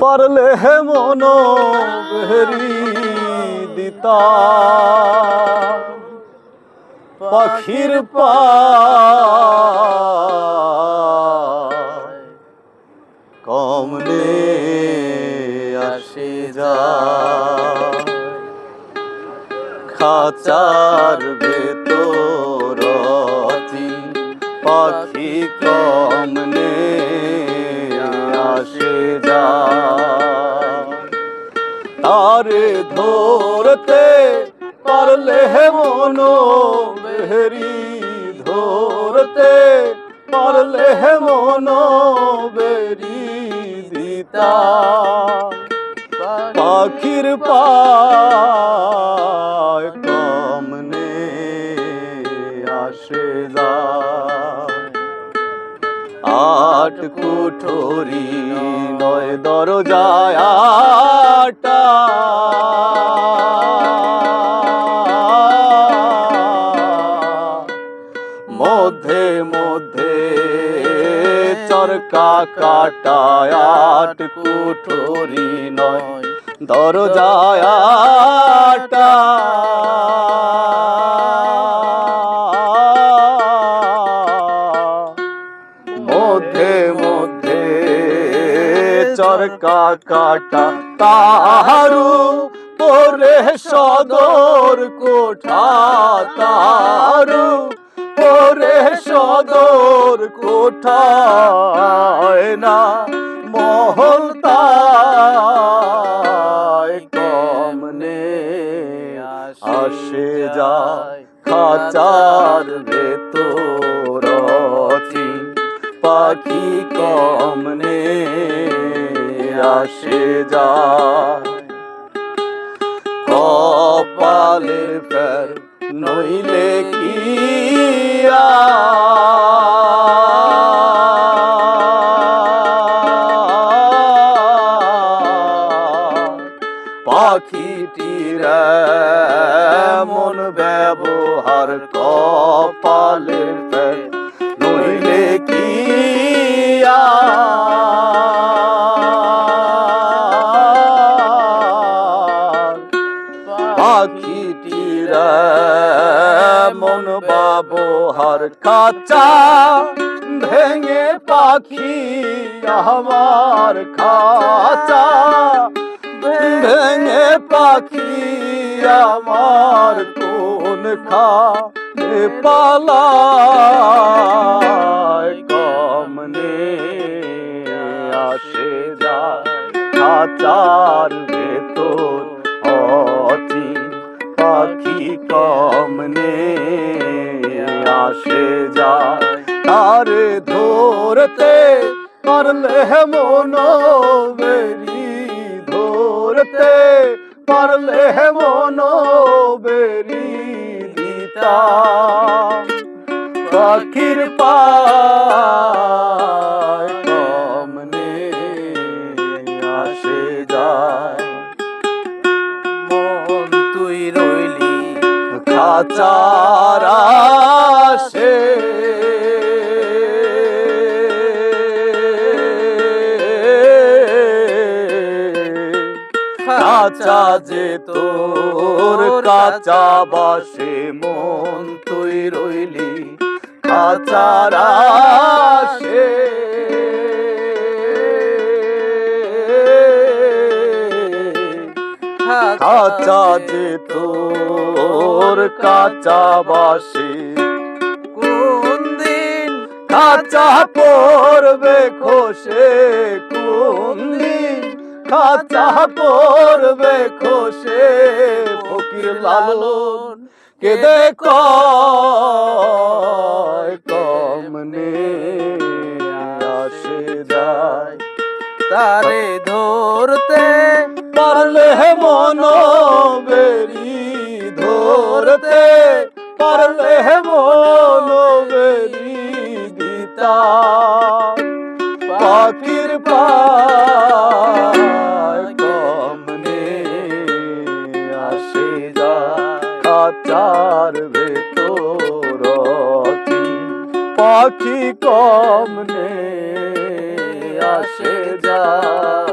পারলে হে মন বেরি দিতা পাখির পায় কমনে আসে যায় খাঁচার ভেতর পাখি কমনে আসে যায় তারে ধরতে পারলে হে মন বেরি ধরতে পারলে হে মন বেরি দিতা পাখির পায় কমনে আসে যায় আট কুঠরি নয় দরজায় আটা মধ্যে মধ্যে চরকা কাটায় আট কুঠরি নয় দরজায় আটা মধ্যে মধ্যে চরকা কাটা তাহারু পরে সদর কোঠা তাহারু পরে সদর কোঠায় না মহল তাই কমনে আসে যায় খাঁচার ভেতর পাখি কমনে আসে যায় কপালে ফের নইলে কি পাখিটির মন ব্যবহার কপালে ফের নইলে কি পাখিটির মন ব্যবহার কাঁচা ভেঙে পাখি আমার খাঁচা ভেঙে পাখি আমার কোন খানে পালায় কমনে আসে যায় খাঁচার ভেতর অতি পাখি কমনে আসে যায় তারে ধরতে পারলে মন বেরি ধরতে পারলে মন বেরি দিতা পাখির পায় কমনে আসে যায় মন তুই রইলি খাঁচার আসে কাঁচা যে তোর কাঁচা বাসে মন তুই রইলি খাঁচার আসে কাঁচা যে তোর কাঁচা বাসে কোন দিন কাঁচা পড়বে খসে কোন দিন কাঁচা পড়বে খসে ফকির লালন কেঁদে কমনে আসে যায় তারে ধরতে পারলে মন বেরি ধরতে পারলে মন বেরি দিতা পাখির পায় কমনে আসে যায় খাঁচার ভেতর পাখি কমনে আসে যায়।